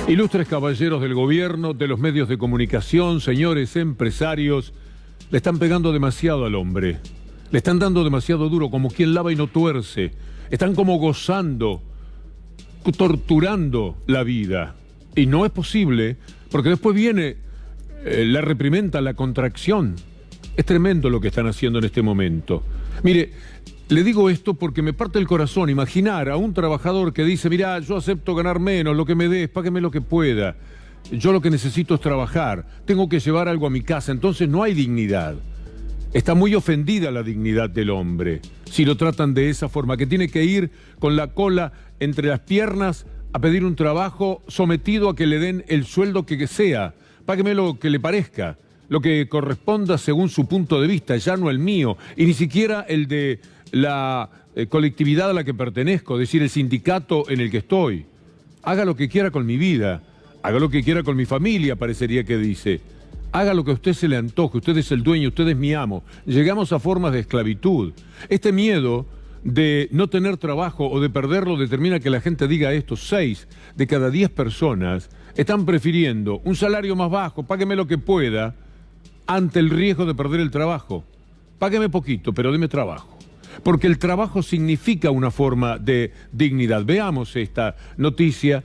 Ilustres caballeros del gobierno, de los medios de comunicación, señores empresarios, le están pegando demasiado al hombre. Le están dando demasiado duro, como quien lava y no tuerce. Están como gozando, torturando la vida. Y no es posible, porque después viene la reprimenda, la contracción. Es tremendo lo que están haciendo en este momento. Mire, le digo esto porque me parte el corazón imaginar a un trabajador que dice, mirá, yo acepto ganar menos, lo que me des, págueme lo que pueda. Yo lo que necesito es trabajar, tengo que llevar algo a mi casa, entonces no hay dignidad. Está muy ofendida la dignidad del hombre, si lo tratan de esa forma, que tiene que ir con la cola entre las piernas a pedir un trabajo sometido a que le den el sueldo que sea. Págueme lo que le parezca, lo que corresponda según su punto de vista, ya no el mío, y ni siquiera el de la colectividad a la que pertenezco, es decir, el sindicato en el que estoy. Haga lo que quiera con mi vida, haga lo que quiera con mi familia, parecería que dice. Haga lo que a usted se le antoje, usted es el dueño, usted es mi amo. Llegamos a formas de esclavitud. Este miedo de no tener trabajo o de perderlo determina que la gente diga esto. 6 de cada 10 personas están prefiriendo un salario más bajo, págueme lo que pueda, ante el riesgo de perder el trabajo. Págueme poquito, pero deme trabajo. Porque el trabajo significa una forma de dignidad. Veamos esta noticia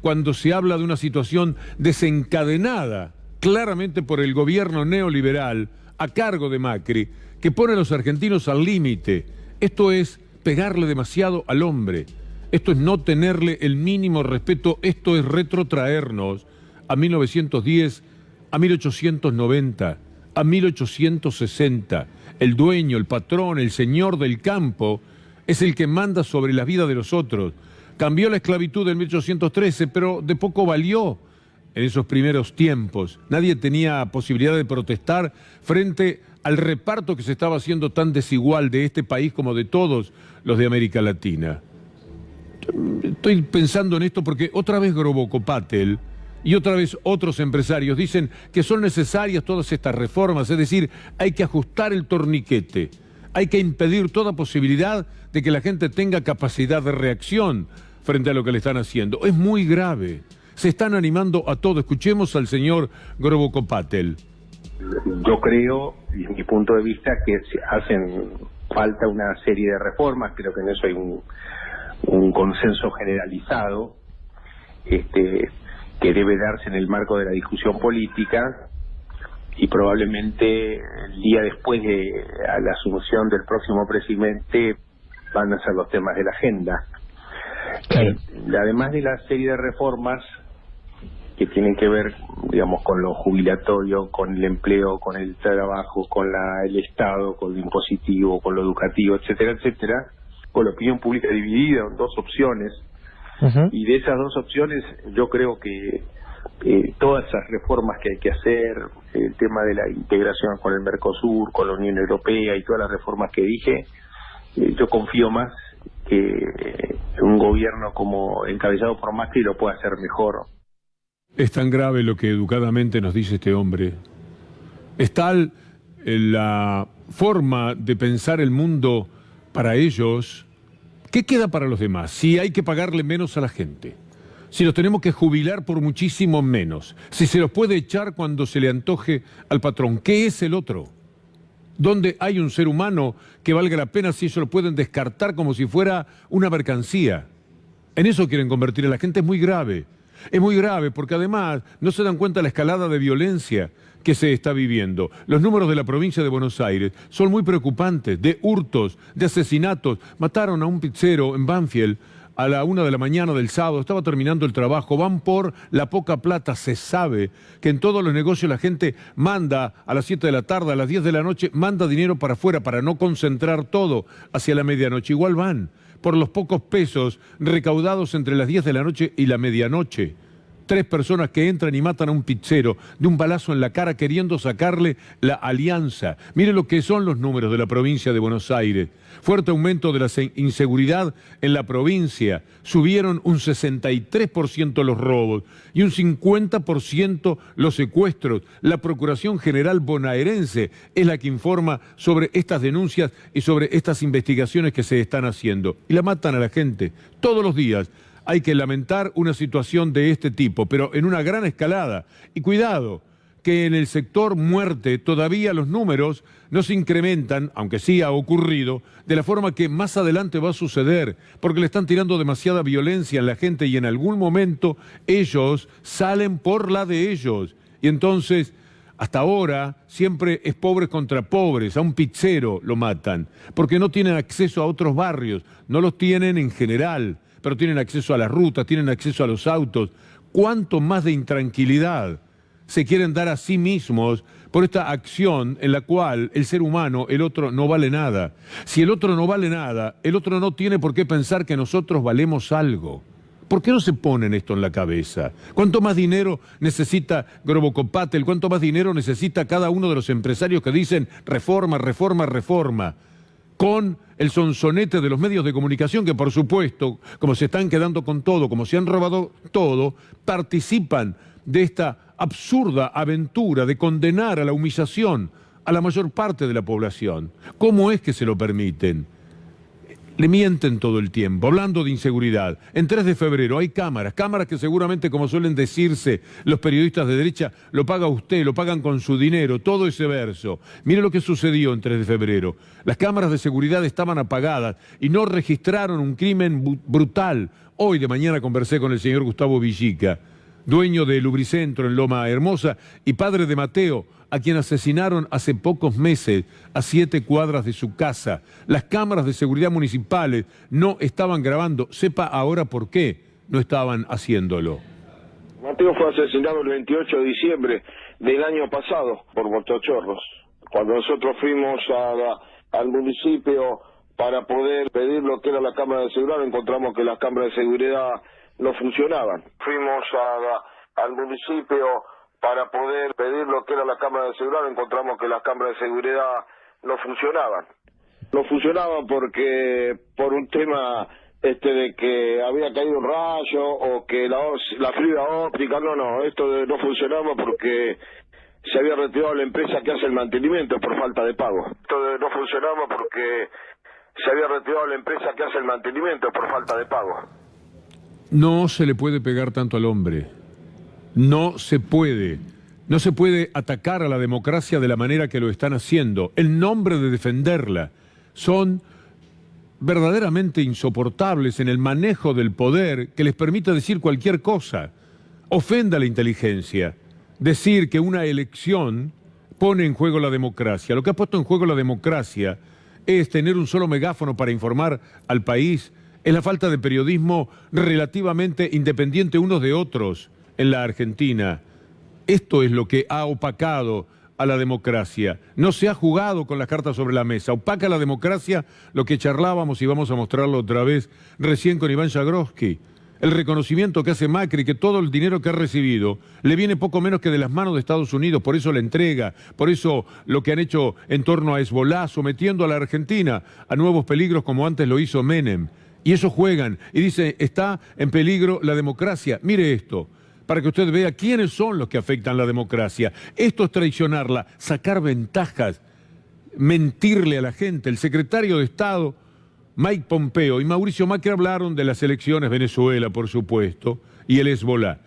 cuando se habla de una situación desencadenada claramente por el gobierno neoliberal a cargo de Macri, que pone a los argentinos al límite. Esto es pegarle demasiado al hombre. Esto es no tenerle el mínimo respeto. Esto es retrotraernos a 1910, a 1890, a 1860. El dueño, el patrón, el señor del campo es el que manda sobre la vida de los otros. Cambió la esclavitud en 1813, pero de poco valió en esos primeros tiempos. Nadie tenía posibilidad de protestar frente al reparto que se estaba haciendo tan desigual de este país como de todos los de América Latina. Estoy pensando en esto porque otra vez Grobocopatel y otra vez otros empresarios dicen que son necesarias todas estas reformas, es decir, hay que ajustar el torniquete, hay que impedir toda posibilidad de que la gente tenga capacidad de reacción frente a lo que le están haciendo. Es muy grave, se están animando a todo. Escuchemos al señor Grobocopatel. Yo creo, desde mi punto de vista, que hacen falta una serie de reformas, creo que en eso hay un consenso generalizado, que debe darse en el marco de la discusión política, y probablemente el día después de la asunción del próximo presidente van a ser los temas de la agenda. Claro. Además de la serie de reformas que tienen que ver, digamos, con lo jubilatorio, con el empleo, con el trabajo, con el Estado, con lo impositivo, con lo educativo, etcétera, etcétera, con la opinión pública dividida en dos opciones. Y de esas dos opciones yo creo que todas esas reformas que hay que hacer, el tema de la integración con el Mercosur, con la Unión Europea y todas las reformas que dije, yo confío más que un gobierno como encabezado por Macri lo pueda hacer mejor. Es tan grave lo que educadamente nos dice este hombre. Es tal la forma de pensar el mundo para ellos. ¿Qué queda para los demás? Si hay que pagarle menos a la gente, si los tenemos que jubilar por muchísimo menos, si se los puede echar cuando se le antoje al patrón, ¿qué es el otro? ¿Dónde hay un ser humano que valga la pena si eso lo pueden descartar como si fuera una mercancía? En eso quieren convertir a la gente. Es muy grave porque además no se dan cuenta de la escalada de violencia que se está viviendo. Los números de la provincia de Buenos Aires son muy preocupantes, de hurtos, de asesinatos. Mataron a un pizzero en Banfield a la 1 de la mañana del sábado, estaba terminando el trabajo, van por la poca plata. Se sabe que en todos los negocios la gente manda a las 7 de la tarde, a las 10 de la noche, manda dinero para afuera para no concentrar todo hacia la medianoche. Igual van por los pocos pesos recaudados entre las 10 de la noche y la medianoche. 3 personas que entran y matan a un pizzero de un balazo en la cara queriendo sacarle la alianza. Mire lo que son los números de la provincia de Buenos Aires. Fuerte aumento de la inseguridad en la provincia. Subieron un 63% los robos y un 50% los secuestros. La Procuración General bonaerense es la que informa sobre estas denuncias y sobre estas investigaciones que se están haciendo. Y la matan a la gente todos los días. hay que lamentar una situación de este tipo, pero en una gran escalada. Y cuidado, que en el sector muerte todavía los números no se incrementan, aunque sí ha ocurrido, de la forma que más adelante va a suceder, porque le están tirando demasiada violencia a la gente y en algún momento ellos salen por la de ellos. Y entonces, hasta ahora, siempre es pobres contra pobres, a un pizzero lo matan, porque no tienen acceso a otros barrios, no los tienen en general, pero tienen acceso a las rutas, tienen acceso a los autos. ¿Cuánto más de intranquilidad se quieren dar a sí mismos por esta acción en la cual el ser humano, el otro, no vale nada? Si el otro no vale nada, el otro no tiene por qué pensar que nosotros valemos algo. ¿Por qué no se ponen esto en la cabeza? ¿Cuánto más dinero necesita Grobocopatel? ¿Cuánto más dinero necesita cada uno de los empresarios que dicen reforma, reforma, reforma? Con el sonsonete de los medios de comunicación que, por supuesto, como se están quedando con todo, como se han robado todo, participan de esta absurda aventura de condenar a la humillación a la mayor parte de la población. ¿Cómo es que se lo permiten? Le mienten todo el tiempo, hablando de inseguridad. En 3 de febrero hay cámaras que seguramente, como suelen decirse los periodistas de derecha, lo paga usted, lo pagan con su dinero, todo ese verso. Mire lo que sucedió en 3 de febrero. Las cámaras de seguridad estaban apagadas y no registraron un crimen brutal. Hoy de mañana conversé con el señor Gustavo Villica, dueño de Lubricentro en Loma Hermosa y padre de Mateo, a quien asesinaron hace pocos meses a 7 cuadras de su casa. Las cámaras de seguridad municipales no estaban grabando. Sepa ahora por qué no estaban haciéndolo. Mateo fue asesinado el 28 de diciembre del año pasado por motochorros. Cuando nosotros fuimos al municipio para poder pedir lo que era la cámara de seguridad, encontramos que las cámaras de seguridad no funcionaban. Fuimos al municipio para poder pedir lo que era la cámara de seguridad, encontramos que las cámaras de seguridad no funcionaban. No funcionaban porque por un tema de que había caído un rayo o que la fibra óptica, esto no funcionaba porque se había retirado la empresa que hace el mantenimiento por falta de pago. Esto no funcionaba porque se había retirado la empresa que hace el mantenimiento por falta de pago. No se le puede pegar tanto al hombre. No se puede. No se puede atacar a la democracia de la manera que lo están haciendo, en nombre de defenderla. Son verdaderamente insoportables en el manejo del poder que les permite decir cualquier cosa. Ofenda la inteligencia. Decir que una elección pone en juego la democracia. Lo que ha puesto en juego la democracia es tener un solo megáfono para informar al país. Es la falta de periodismo relativamente independiente unos de otros en la Argentina. Esto es lo que ha opacado a la democracia. No se ha jugado con las cartas sobre la mesa. Opaca la democracia lo que charlábamos y vamos a mostrarlo otra vez recién con Iván Jagroski. El reconocimiento que hace Macri, que todo el dinero que ha recibido le viene poco menos que de las manos de Estados Unidos, por eso la entrega, por eso lo que han hecho en torno a Hezbolá, sometiendo a la Argentina a nuevos peligros como antes lo hizo Menem. Y eso juegan y dice, está en peligro la democracia. Mire esto, para que usted vea quiénes son los que afectan la democracia. Esto es traicionarla, sacar ventajas, mentirle a la gente. El secretario de Estado, Mike Pompeo, y Mauricio Macri hablaron de las elecciones, Venezuela, por supuesto, y el Hezbolá.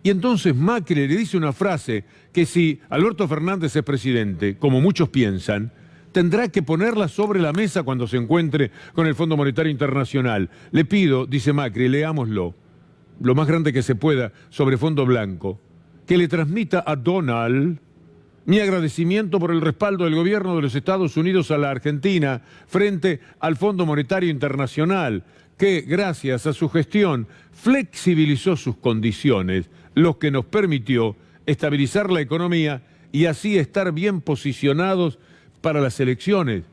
Y entonces Macri le dice una frase que si Alberto Fernández es presidente, como muchos piensan, tendrá que ponerla sobre la mesa cuando se encuentre con el Fondo Monetario Internacional. Le pido, dice Macri, leámoslo, lo más grande que se pueda, sobre fondo blanco, que le transmita a Donald mi agradecimiento por el respaldo del gobierno de los Estados Unidos a la Argentina frente al Fondo Monetario Internacional, que gracias a su gestión flexibilizó sus condiciones, lo que nos permitió estabilizar la economía y así estar bien posicionados para las elecciones.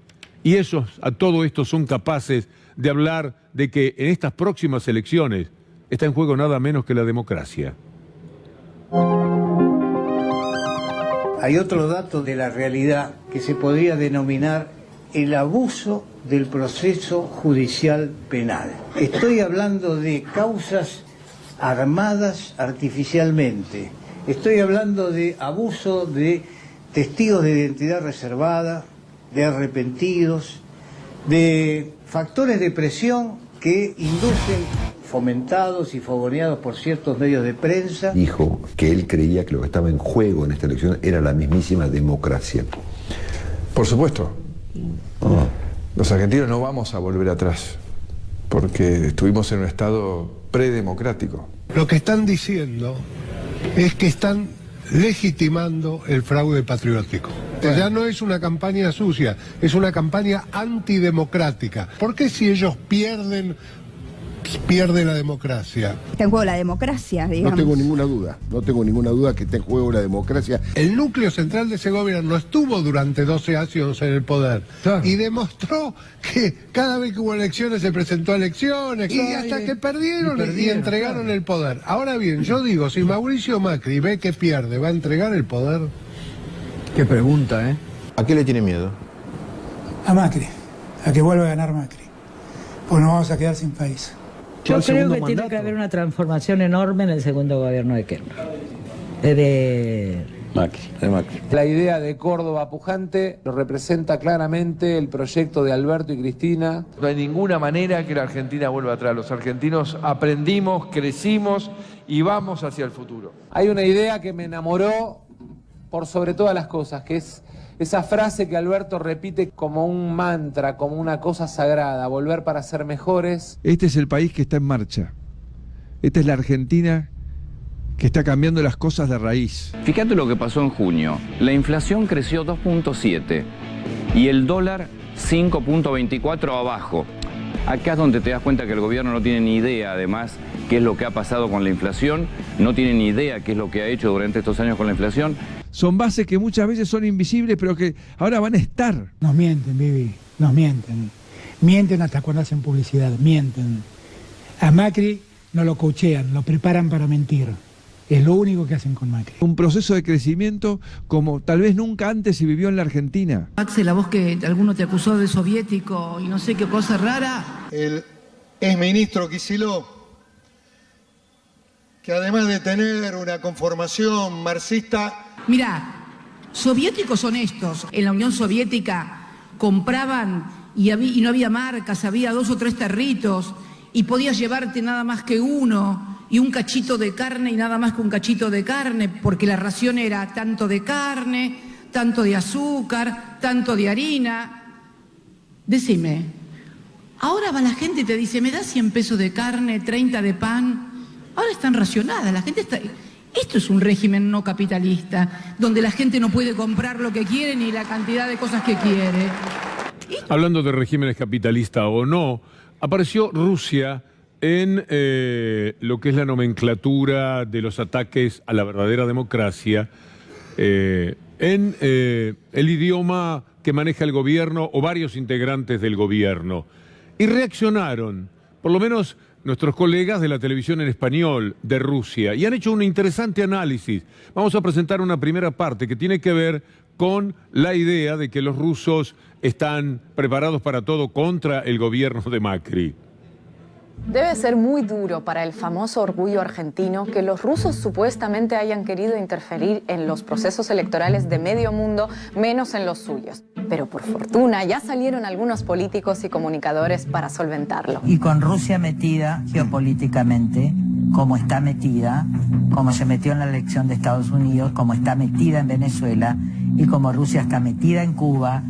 Y ellos a todo esto son capaces de hablar de que en estas próximas elecciones está en juego nada menos que la democracia. Hay otro dato de la realidad que se podría denominar el abuso del proceso judicial penal. Estoy hablando de causas armadas artificialmente. Estoy hablando de abuso de testigos de identidad reservada, de arrepentidos, de factores de presión que inducen fomentados y fogoneados por ciertos medios de prensa. Dijo que él creía que lo que estaba en juego en esta elección era la mismísima democracia. Por supuesto. Los argentinos no vamos a volver atrás, porque estuvimos en un estado predemocrático. Lo que están diciendo es que están legitimando el fraude patriótico. Ya no es una campaña sucia, es una campaña antidemocrática. ¿Por qué si ellos pierden, pierde la democracia? Está en juego la democracia, digamos. No tengo ninguna duda que esté en juego la democracia. El núcleo central de ese gobierno estuvo durante 12 años en el poder, claro, y demostró que cada vez que hubo elecciones se presentó a elecciones, y hasta que perdieron y entregaron, claro, el poder. Ahora bien, yo digo, si Mauricio Macri ve que pierde, ¿va a entregar el poder? Qué pregunta, ¿eh? ¿A qué le tiene miedo? A Macri, a que vuelva a ganar Macri, pues nos vamos a quedar sin país. Yo creo que tiene que haber una transformación enorme en el segundo gobierno de Kirchner. De Macri. La idea de Córdoba pujante lo representa claramente el proyecto de Alberto y Cristina. No hay ninguna manera que la Argentina vuelva atrás. Los argentinos aprendimos, crecimos y vamos hacia el futuro. Hay una idea que me enamoró por sobre todas las cosas, que es esa frase que Alberto repite como un mantra, como una cosa sagrada: volver para ser mejores. Este es el país que está en marcha. Esta es la Argentina que está cambiando las cosas de raíz. Fíjate lo que pasó en junio. La inflación creció 2.7 y el dólar 5.24 abajo. Acá es donde te das cuenta que el gobierno no tiene ni idea, además, qué es lo que ha pasado con la inflación, no tiene ni idea qué es lo que ha hecho durante estos años con la inflación. Son bases que muchas veces son invisibles, pero que ahora van a estar. Nos mienten, Vivi, nos mienten. Mienten hasta cuando hacen publicidad, mienten. A Macri no lo coachean, lo preparan para mentir. Es lo único que hacen con Macri. Un proceso de crecimiento como tal vez nunca antes se vivió en la Argentina. Axel, la voz que alguno te acusó de soviético y no sé qué cosa rara. El exministro Kicillof, que además de tener una conformación marxista... Mirá, soviéticos son estos. En la Unión Soviética compraban y no había marcas, había 2 o 3 tarritos y podías llevarte nada más que uno y un cachito de carne y nada más que un cachito de carne, porque la ración era tanto de carne, tanto de azúcar, tanto de harina. Decime, ahora va la gente y te dice, ¿me das 100 pesos de carne, 30 de pan? Ahora están racionadas, la gente está... Esto es un régimen no capitalista, donde la gente no puede comprar lo que quiere ni la cantidad de cosas que quiere. Hablando de regímenes capitalistas o no, apareció Rusia en lo que es la nomenclatura de los ataques a la verdadera democracia, en el idioma que maneja el gobierno o varios integrantes del gobierno. Y reaccionaron, por lo menos nuestros colegas de la televisión en español de Rusia, y han hecho un interesante análisis. Vamos a presentar una primera parte que tiene que ver con la idea de que los rusos están preparados para todo contra el gobierno de Macri. Debe ser muy duro para el famoso orgullo argentino que los rusos supuestamente hayan querido interferir en los procesos electorales de medio mundo, menos en los suyos. Pero por fortuna ya salieron algunos políticos y comunicadores para solventarlo. Y con Rusia metida geopolíticamente, como está metida, como se metió en la elección de Estados Unidos, como está metida en Venezuela y como Rusia está metida en Cuba,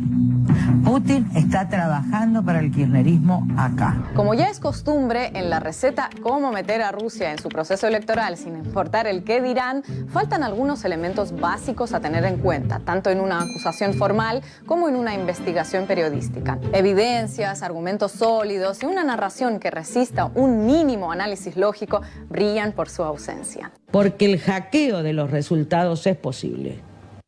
Putin está trabajando para el kirchnerismo acá. Como ya es costumbre en la receta cómo meter a Rusia en su proceso electoral sin importar el qué dirán, faltan algunos elementos básicos a tener en cuenta, tanto en una acusación formal como en una investigación periodística. Evidencias, argumentos sólidos y una narración que resista un mínimo análisis lógico brillan por su ausencia. Porque el hackeo de los resultados es posible.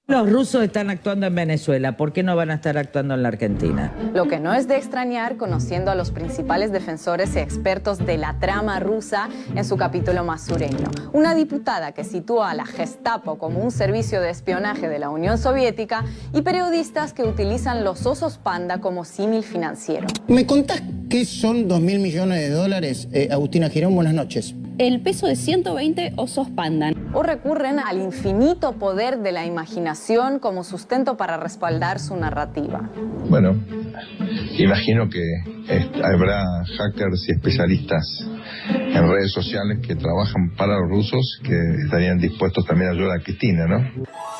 Los rusos están actuando en Venezuela, ¿por qué no van a estar actuando en la Argentina? Lo que no es de extrañar conociendo a los principales defensores y expertos de la trama rusa en su capítulo más sureño. Una diputada que sitúa a la Gestapo como un servicio de espionaje de la Unión Soviética y periodistas que utilizan los osos panda como símil financiero. ¿Me contás qué son 2.000 millones de dólares, Agustina Girón? Buenas noches. el peso de 120 osos panda. O recurren al infinito poder de la imaginación como sustento para respaldar su narrativa. Bueno, imagino que habrá hackers y especialistas en redes sociales que trabajan para los rusos que estarían dispuestos también a ayudar a Cristina, ¿no?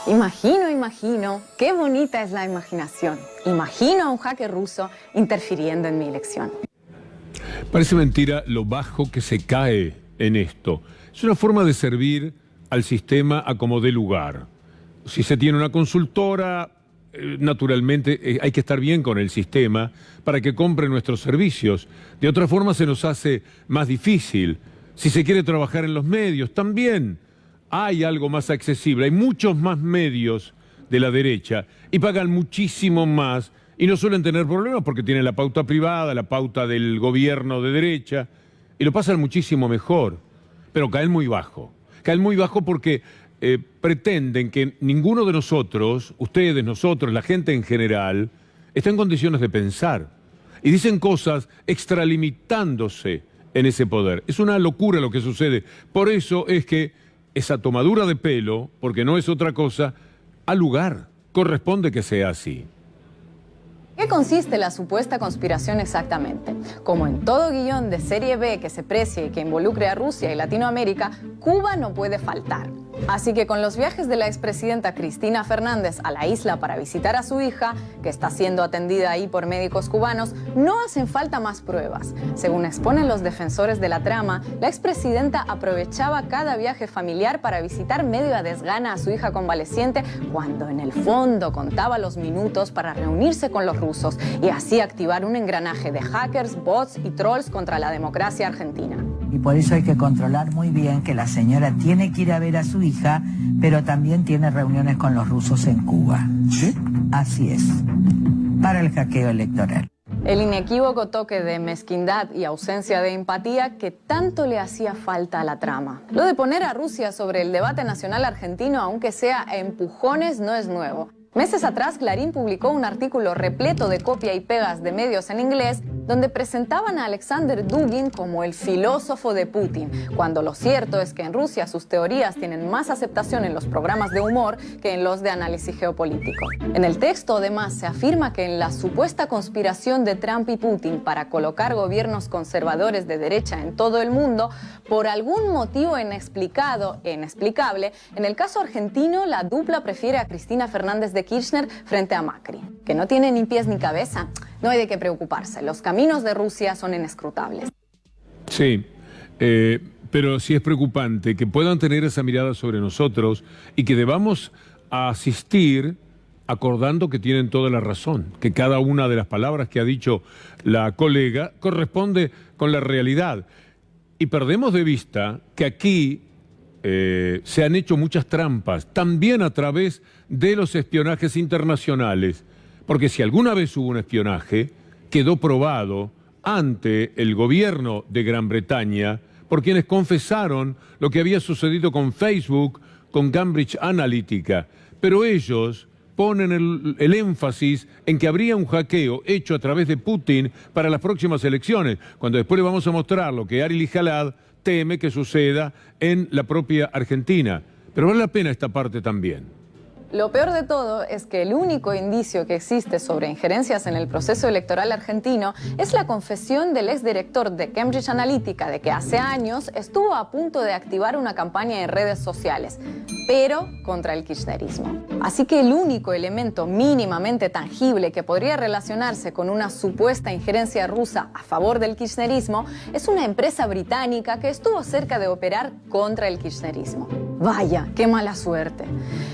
Imagino, qué bonita es la imaginación. Imagino a un hacker ruso interfiriendo en mi elección. Parece mentira lo bajo que se cae en esto. Es una forma de servir al sistema a como dé lugar. Si se tiene una consultora, naturalmente hay que estar bien con el sistema para que compre nuestros servicios. De otra forma se nos hace más difícil. Si se quiere trabajar en los medios, también hay algo más accesible. Hay muchos más medios de la derecha y pagan muchísimo más y no suelen tener problemas porque tienen la pauta privada, la pauta del gobierno de derecha y lo pasan muchísimo mejor. Pero caen muy bajo. Caen muy bajo porque pretenden que ninguno de nosotros, ustedes, nosotros, la gente en general, está en condiciones de pensar. Y dicen cosas extralimitándose en ese poder. Es una locura lo que sucede. Por eso es que esa tomadura de pelo, porque no es otra cosa, al lugar. Corresponde que sea así. ¿Qué consiste la supuesta conspiración exactamente? Como en todo guión de serie B que se precie y que involucre a Rusia y Latinoamérica, Cuba no puede faltar. Así que con los viajes de la expresidenta Cristina Fernández a la isla para visitar a su hija, que está siendo atendida ahí por médicos cubanos, no hacen falta más pruebas. Según exponen los defensores de la trama, la expresidenta aprovechaba cada viaje familiar para visitar medio a desgana a su hija convaleciente, cuando en el fondo contaba los minutos para reunirse con los rusos y así activar un engranaje de hackers, bots y trolls contra la democracia argentina. Y por eso hay que controlar muy bien que la señora tiene que ir a ver a su hija, pero también tiene reuniones con los rusos en Cuba. ¿Sí? Así es, para el hackeo electoral. El inequívoco toque de mezquindad y ausencia de empatía que tanto le hacía falta a la trama. Lo de poner a Rusia sobre el debate nacional argentino, aunque sea a empujones, no es nuevo. Meses atrás, Clarín publicó un artículo repleto de copia y pegas de medios en inglés donde presentaban a Alexander Dugin como el filósofo de Putin, cuando lo cierto es que en Rusia sus teorías tienen más aceptación en los programas de humor que en los de análisis geopolítico. En el texto, además, se afirma que en la supuesta conspiración de Trump y Putin para colocar gobiernos conservadores de derecha en todo el mundo, por algún motivo inexplicable, en el caso argentino, la dupla prefiere a Cristina Fernández de Kirchner frente a Macri, que no tiene ni pies ni cabeza. No hay de qué preocuparse, los caminos de Rusia son inescrutables. Sí, pero sí es preocupante que puedan tener esa mirada sobre nosotros y que debamos asistir acordando que tienen toda la razón, que cada una de las palabras que ha dicho la colega corresponde con la realidad. Y perdemos de vista que aquí se han hecho muchas trampas, también a través de los espionajes internacionales, porque si alguna vez hubo un espionaje, quedó probado ante el gobierno de Gran Bretaña por quienes confesaron lo que había sucedido con Facebook, con Cambridge Analytica, pero ellos ponen el énfasis en que habría un hackeo hecho a través de Putin para las próximas elecciones, cuando después le vamos a mostrar lo que Ari Jalad teme que suceda en la propia Argentina. Pero vale la pena esta parte también. Lo peor de todo es que el único indicio que existe sobre injerencias en el proceso electoral argentino es la confesión del exdirector de Cambridge Analytica de que hace años estuvo a punto de activar una campaña en redes sociales, pero contra el kirchnerismo. Así que el único elemento mínimamente tangible que podría relacionarse con una supuesta injerencia rusa a favor del kirchnerismo es una empresa británica que estuvo cerca de operar contra el kirchnerismo. Vaya, qué mala suerte.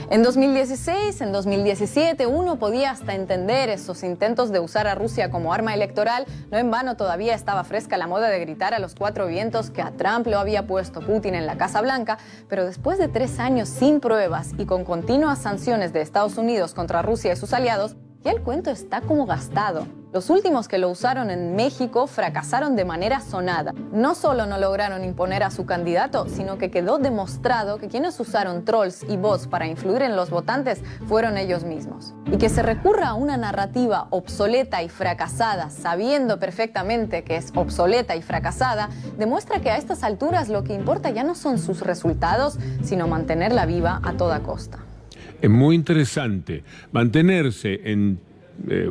En 2016, en 2017, uno podía hasta entender esos intentos de usar a Rusia como arma electoral. No en vano todavía estaba fresca la moda de gritar a los cuatro vientos que a Trump lo había puesto Putin en la Casa Blanca, pero después de 3 años sin pruebas y con continuas sanciones de Estados Unidos contra Rusia y sus aliados, Ya el cuento está como gastado. Los últimos que lo usaron en México fracasaron de manera sonada. No solo no lograron imponer a su candidato, sino que quedó demostrado que quienes usaron trolls y bots para influir en los votantes fueron ellos mismos. Y que se recurra a una narrativa obsoleta y fracasada, sabiendo perfectamente que es obsoleta y fracasada, demuestra que a estas alturas lo que importa ya no son sus resultados, sino mantenerla viva a toda costa. Es muy interesante mantenerse en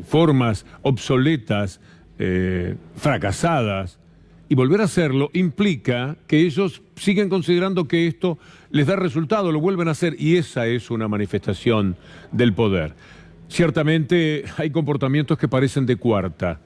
formas obsoletas, fracasadas, y volver a hacerlo implica que ellos siguen considerando que esto les da resultado, lo vuelven a hacer, y esa es una manifestación del poder. Ciertamente hay comportamientos que parecen de cuarta,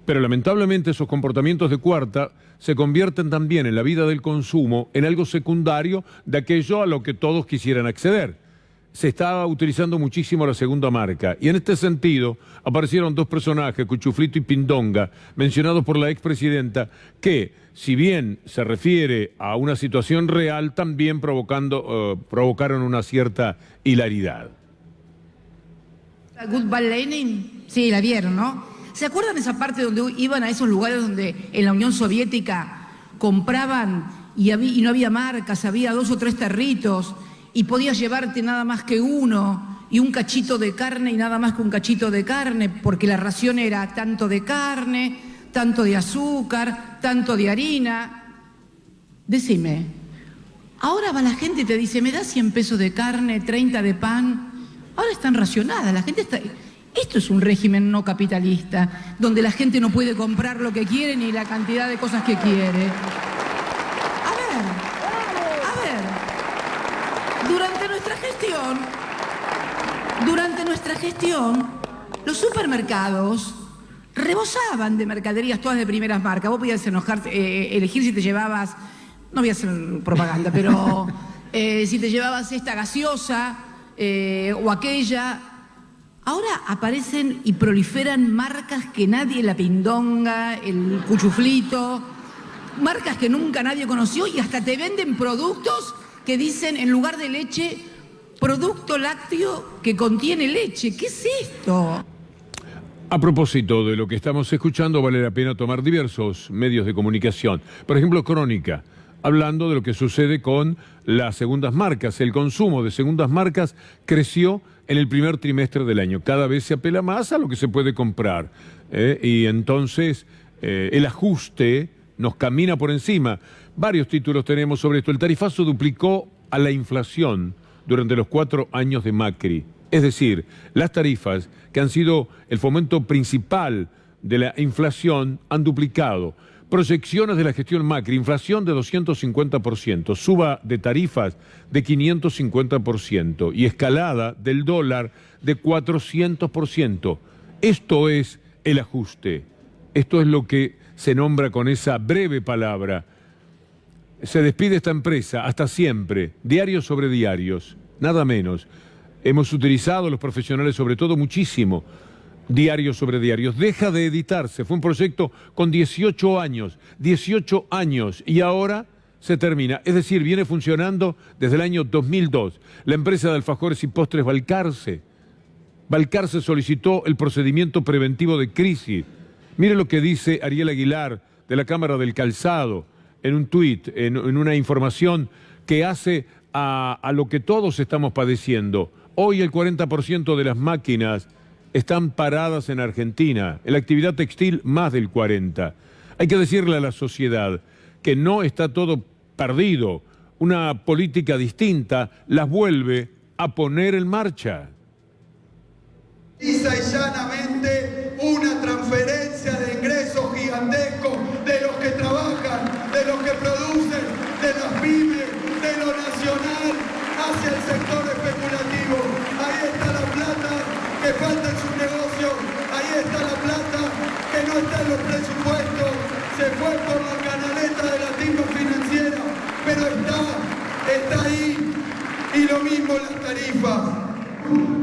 pero lamentablemente esos comportamientos de cuarta se convierten también en la vida del consumo en algo secundario de aquello a lo que todos quisieran acceder. Se estaba utilizando muchísimo la segunda marca, y en este sentido aparecieron dos personajes, Cuchuflito y Pindonga, mencionados por la expresidenta, que, si bien se refiere a una situación real, también provocaron una cierta hilaridad. Goodbye Lenin, sí, la vieron, ¿no? ¿Se acuerdan esa parte donde iban a esos lugares donde en la Unión Soviética compraban y no había marcas, había 2 o 3 tarritos, y podías llevarte nada más que uno, y un cachito de carne y nada más que un cachito de carne, porque la ración era tanto de carne, tanto de azúcar, tanto de harina? Decime, ahora va la gente y te dice, ¿me das 100 pesos de carne, 30 de pan? Ahora están racionadas, la gente está... Esto es un régimen no capitalista, donde la gente no puede comprar lo que quiere ni la cantidad de cosas que quiere. Durante nuestra gestión, los supermercados rebosaban de mercaderías todas de primeras marcas. Vos podías elegir si te llevabas, no voy a hacer propaganda, pero si te llevabas esta gaseosa o aquella. Ahora aparecen y proliferan marcas que nadie, la Pindonga, el Cuchuflito, marcas que nunca nadie conoció, y hasta te venden productos que dicen, en lugar de leche, producto lácteo que contiene leche. ¿Qué es esto? A propósito de lo que estamos escuchando, vale la pena tomar diversos medios de comunicación. Por ejemplo, Crónica, hablando de lo que sucede con las segundas marcas. El consumo de segundas marcas creció en el primer trimestre del año. Cada vez se apela más a lo que se puede comprar. Y entonces el ajuste nos camina por encima. Varios títulos tenemos sobre esto. El tarifazo duplicó a la inflación durante los 4 años de Macri. Es decir, las tarifas, que han sido el fomento principal de la inflación, han duplicado. Proyecciones de la gestión Macri, inflación de 250%, suba de tarifas de 550% y escalada del dólar de 400%. Esto es el ajuste. Esto es lo que se nombra con esa breve palabra. Se despide esta empresa, hasta siempre, diarios sobre diarios, nada menos. Hemos utilizado los profesionales, sobre todo, muchísimo, diarios sobre diarios. Deja de editarse, fue un proyecto con 18 años, y ahora se termina. Es decir, viene funcionando desde el año 2002. La empresa de alfajores y postres Balcarce solicitó el procedimiento preventivo de crisis. Mire lo que dice Ariel Aguilar, de la Cámara del Calzado, en un tuit, en una información que hace a lo que todos estamos padeciendo. Hoy el 40% de las máquinas están paradas en Argentina, en la actividad textil más del 40%. Hay que decirle a la sociedad que no está todo perdido. Una política distinta las vuelve a poner en marcha. Lisa y llanamente una transferencia de ingresos gigantescos de los que trabajan, de los que producen, de las pymes, de lo nacional hacia el sector especulativo. Ahí está la plata que falta en sus negocios, ahí está la plata que no está en los presupuestos, se fue por la canaleta de la timba financiera, pero está ahí. Y lo mismo las tarifas.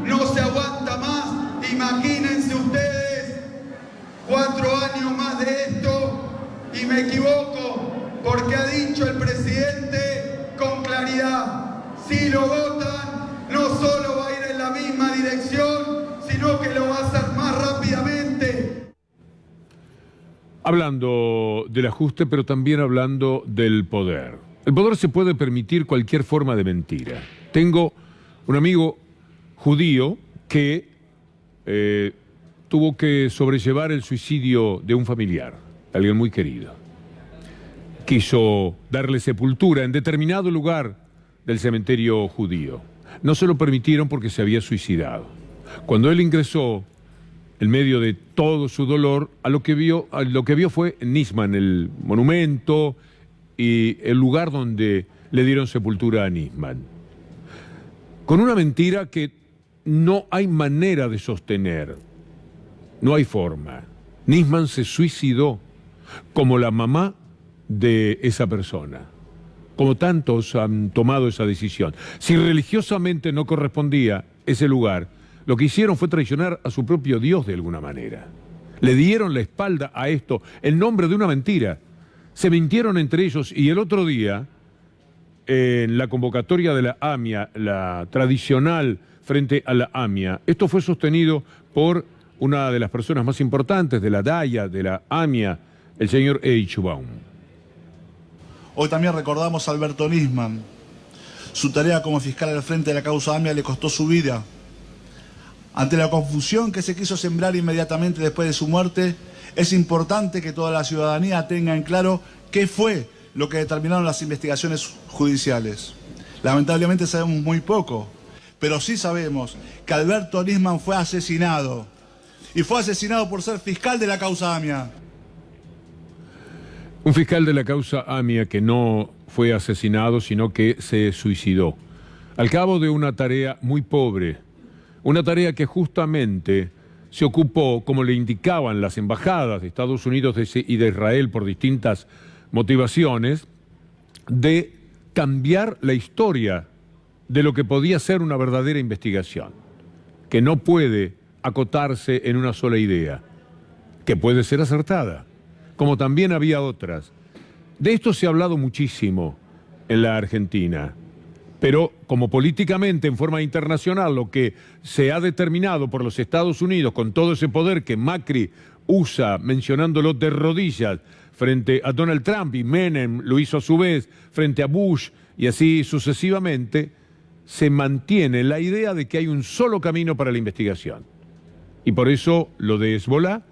No se aguanta más. Imagínense ustedes 4 años más de esto, y me equivoco porque ha dicho el presidente con claridad, si lo votan no solo va a ir en la misma dirección, sino que lo va a hacer más rápidamente. Hablando del ajuste, pero también hablando del poder. El poder se puede permitir cualquier forma de mentira. Tengo un amigo judío que tuvo que sobrellevar el suicidio de un familiar, alguien muy querido. Quiso darle sepultura en determinado lugar del cementerio judío. No se lo permitieron porque se había suicidado. Cuando él ingresó, en medio de todo su dolor, lo que vio fue Nisman, el monumento y el lugar donde le dieron sepultura a Nisman. Con una mentira que no hay manera de sostener, no hay forma. Nisman se suicidó como la mamá de esa persona, como tantos han tomado esa decisión. Si religiosamente no correspondía ese lugar, lo que hicieron fue traicionar a su propio Dios de alguna manera. Le dieron la espalda a esto en nombre de una mentira. Se mintieron entre ellos y el otro día, en la convocatoria de la AMIA, la tradicional frente a la AMIA, esto fue sostenido por una de las personas más importantes de la DAIA, de la AMIA, el señor Eichbaum. Hoy también recordamos a Alberto Nisman. Su tarea como fiscal al frente de la causa AMIA le costó su vida. Ante la confusión que se quiso sembrar inmediatamente después de su muerte, es importante que toda la ciudadanía tenga en claro qué fue lo que determinaron las investigaciones judiciales. Lamentablemente sabemos muy poco, pero sí sabemos que Alberto Nisman fue asesinado. Y fue asesinado por ser fiscal de la causa AMIA. Un fiscal de la causa AMIA que no fue asesinado, sino que se suicidó. Al cabo de una tarea muy pobre, una tarea que justamente se ocupó, como le indicaban las embajadas de Estados Unidos y de Israel por distintas motivaciones, de cambiar la historia de lo que podía ser una verdadera investigación, que no puede acotarse en una sola idea, que puede ser acertada, como también había otras. De esto se ha hablado muchísimo en la Argentina, pero como políticamente en forma internacional lo que se ha determinado por los Estados Unidos con todo ese poder que Macri usa mencionándolo de rodillas frente a Donald Trump y Menem lo hizo a su vez frente a Bush y así sucesivamente, se mantiene la idea de que hay un solo camino para la investigación. Y por eso lo de Hezbolá,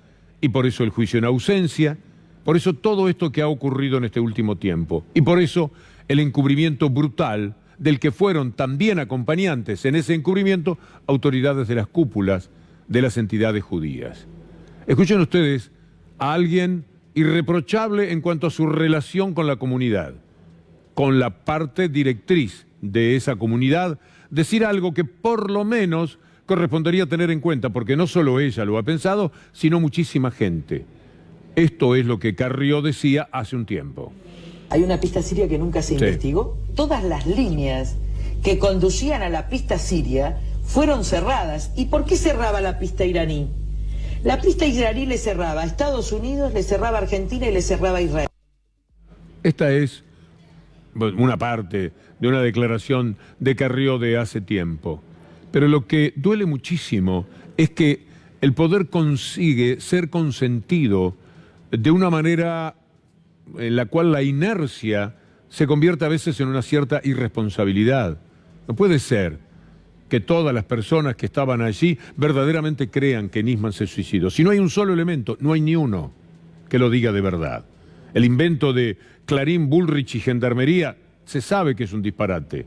y por eso el juicio en ausencia, por eso todo esto que ha ocurrido en este último tiempo, y por eso el encubrimiento brutal del que fueron también acompañantes en ese encubrimiento autoridades de las cúpulas de las entidades judías. Escuchen ustedes a alguien irreprochable en cuanto a su relación con la comunidad, con la parte directriz de esa comunidad, decir algo que por lo menos correspondería tener en cuenta, porque no solo ella lo ha pensado, sino muchísima gente. Esto es lo que Carrió decía hace un tiempo. Hay una pista siria que nunca se investigó. Todas las líneas que conducían a la pista siria fueron cerradas. ¿Y por qué cerraba la pista iraní? La pista iraní le cerraba a Estados Unidos, le cerraba a Argentina y le cerraba a Israel. Esta es una parte de una declaración de Carrió de hace tiempo. Pero lo que duele muchísimo es que el poder consigue ser consentido de una manera en la cual la inercia se convierte a veces en una cierta irresponsabilidad. No puede ser que todas las personas que estaban allí verdaderamente crean que Nisman se suicidó. Si no hay un solo elemento, no hay ni uno que lo diga de verdad. El invento de Clarín, Bullrich y Gendarmería se sabe que es un disparate.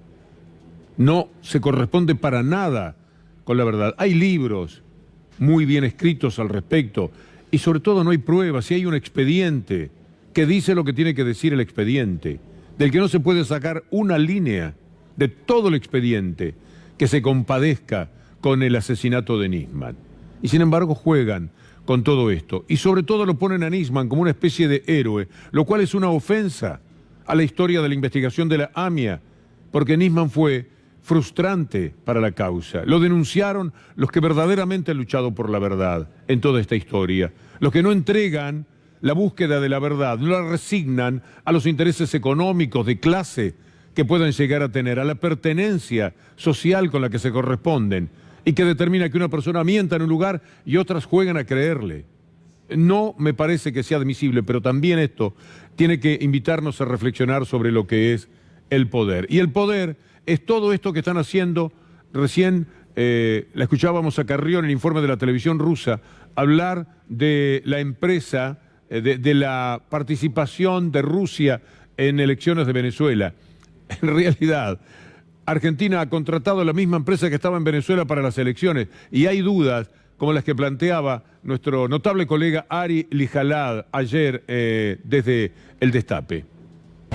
No se corresponde para nada con la verdad. Hay libros muy bien escritos al respecto y sobre todo no hay pruebas. Si hay un expediente que dice lo que tiene que decir el expediente, del que no se puede sacar una línea de todo el expediente que se compadezca con el asesinato de Nisman. Y sin embargo juegan con todo esto. Y sobre todo lo ponen a Nisman como una especie de héroe, lo cual es una ofensa a la historia de la investigación de la AMIA, porque Nisman fue frustrante para la causa. Lo denunciaron los que verdaderamente han luchado por la verdad en toda esta historia. Los que no entregan la búsqueda de la verdad, no la resignan a los intereses económicos, de clase, que puedan llegar a tener, a la pertenencia social con la que se corresponden, y que determina que una persona mienta en un lugar y otras juegan a creerle. No me parece que sea admisible, pero también esto tiene que invitarnos a reflexionar sobre lo que es el poder. Y el poder es todo esto que están haciendo. Recién la escuchábamos a Carrión en el informe de la televisión rusa hablar de la empresa, de la participación de Rusia en elecciones de Venezuela. En realidad, Argentina ha contratado a la misma empresa que estaba en Venezuela para las elecciones y hay dudas como las que planteaba nuestro notable colega Ari Lijalad ayer desde el Destape.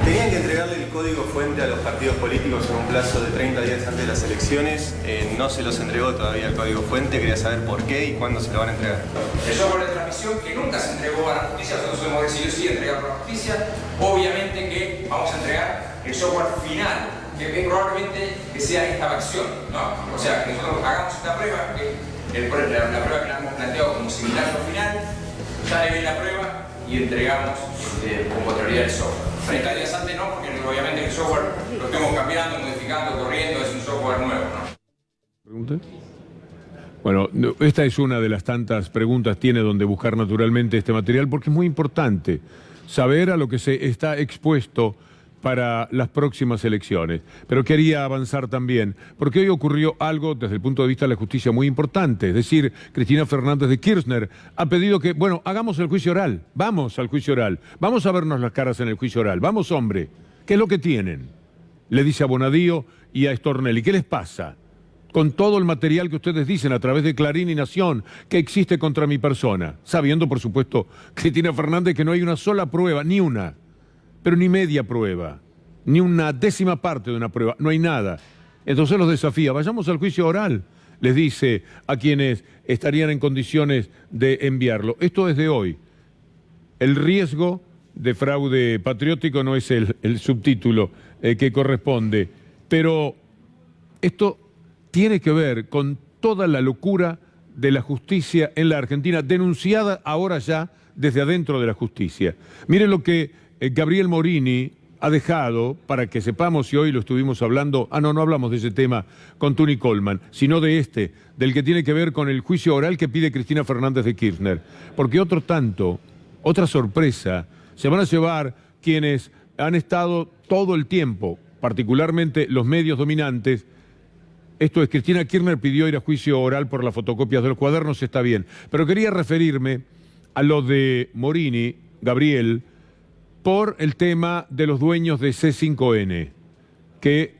Tenían que entregarle el código fuente a los partidos políticos en un plazo de 30 días antes de las elecciones. No se los entregó todavía el código fuente. Quería saber por qué y cuándo se lo van a entregar. El software de transmisión que nunca se entregó a la justicia, nosotros hemos decidido sí entregarlo a la justicia. Obviamente que vamos a entregar el software final, que probablemente que sea esta versión, ¿no? O sea, que nosotros hagamos esta prueba, que la prueba que la hemos planteado como simulacro final, sale bien la prueba y entregamos con posterioridad el software. 30 días antes no, porque obviamente el software lo estamos cambiando, modificando, corriendo, es un software nuevo, ¿no? ¿Pregunta? Bueno, esta es una de las tantas preguntas, tiene donde buscar naturalmente este material, porque es muy importante saber a lo que se está expuesto para las próximas elecciones. Pero quería avanzar también, porque hoy ocurrió algo desde el punto de vista de la justicia muy importante. Es decir, Cristina Fernández de Kirchner ha pedido que, bueno, hagamos el juicio oral, vamos al juicio oral, vamos a vernos las caras en el juicio oral, vamos hombre, ¿qué es lo que tienen? Le dice a Bonadío y a Stornelli, ¿qué les pasa? Con todo el material que ustedes dicen a través de Clarín y Nación que existe contra mi persona, sabiendo, por supuesto, Cristina Fernández, que no hay una sola prueba, ni una, pero ni media prueba, ni una décima parte de una prueba, no hay nada. Entonces los desafía, vayamos al juicio oral, les dice a quienes estarían en condiciones de enviarlo. Esto es de hoy. El riesgo de fraude patriótico no es el subtítulo que corresponde, pero esto tiene que ver con toda la locura de la justicia en la Argentina, denunciada ahora ya desde adentro de la justicia. Miren lo que Gabriel Morini ha dejado, para que sepamos, y hoy lo estuvimos hablando, no hablamos de ese tema con Tuni Coleman, sino de del que tiene que ver con el juicio oral que pide Cristina Fernández de Kirchner. Porque otra sorpresa, se van a llevar quienes han estado todo el tiempo, particularmente los medios dominantes. Esto es, Cristina Kirchner pidió ir a juicio oral por las fotocopias de los cuadernos, está bien. Pero quería referirme a lo de Morini, Gabriel, por el tema de los dueños de C5N, que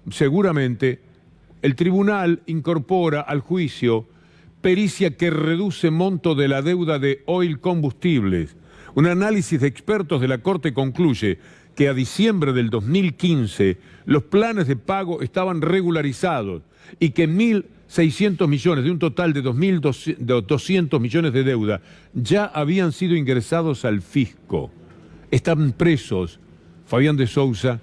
seguramente el tribunal incorpora al juicio pericia que reduce monto de la deuda de Oil Combustibles. Un análisis de expertos de la Corte concluye que a diciembre del 2015 los planes de pago estaban regularizados y que 1.600 millones de un total de 2.200 millones de deuda ya habían sido ingresados al fisco. Están presos Fabián de Sousa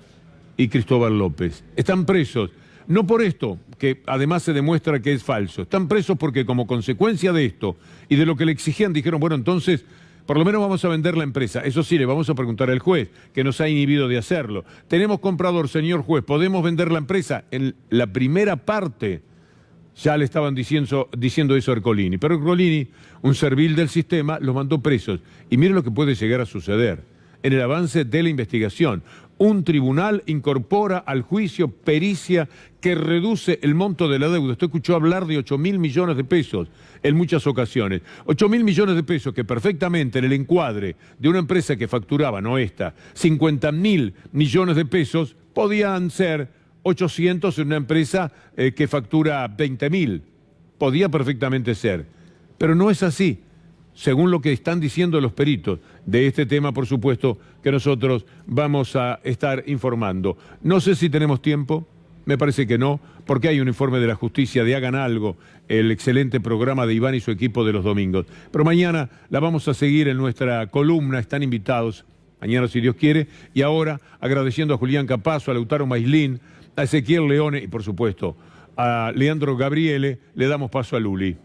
y Cristóbal López. Están presos, no por esto, que además se demuestra que es falso. Están presos porque como consecuencia de esto y de lo que le exigían, dijeron, bueno, entonces, por lo menos vamos a vender la empresa. Eso sí, le vamos a preguntar al juez, que nos ha inhibido de hacerlo. Tenemos comprador, señor juez, ¿podemos vender la empresa? En la primera parte ya le estaban diciendo eso a Ercolini. Pero Ercolini, un servil del sistema, los mandó presos. Y mire lo que puede llegar a suceder en el avance de la investigación. Un tribunal incorpora al juicio pericia que reduce el monto de la deuda. Usted escuchó hablar de 8.000 millones de pesos en muchas ocasiones. 8.000 millones de pesos que perfectamente en el encuadre de una empresa que facturaba, no esta, 50.000 millones de pesos, podían ser 800 en una empresa que factura 20.000. Podía perfectamente ser. Pero no es así, según lo que están diciendo los peritos. De este tema, por supuesto, que nosotros vamos a estar informando. No sé si tenemos tiempo, me parece que no, porque hay un informe de la justicia de Hagan Algo, el excelente programa de Iván y su equipo de los domingos. Pero mañana la vamos a seguir en nuestra columna, están invitados, mañana si Dios quiere, y ahora agradeciendo a Julián Capazo, a Lautaro Maislin, a Ezequiel Leone y por supuesto a Leandro Gabriele, le damos paso a Luli.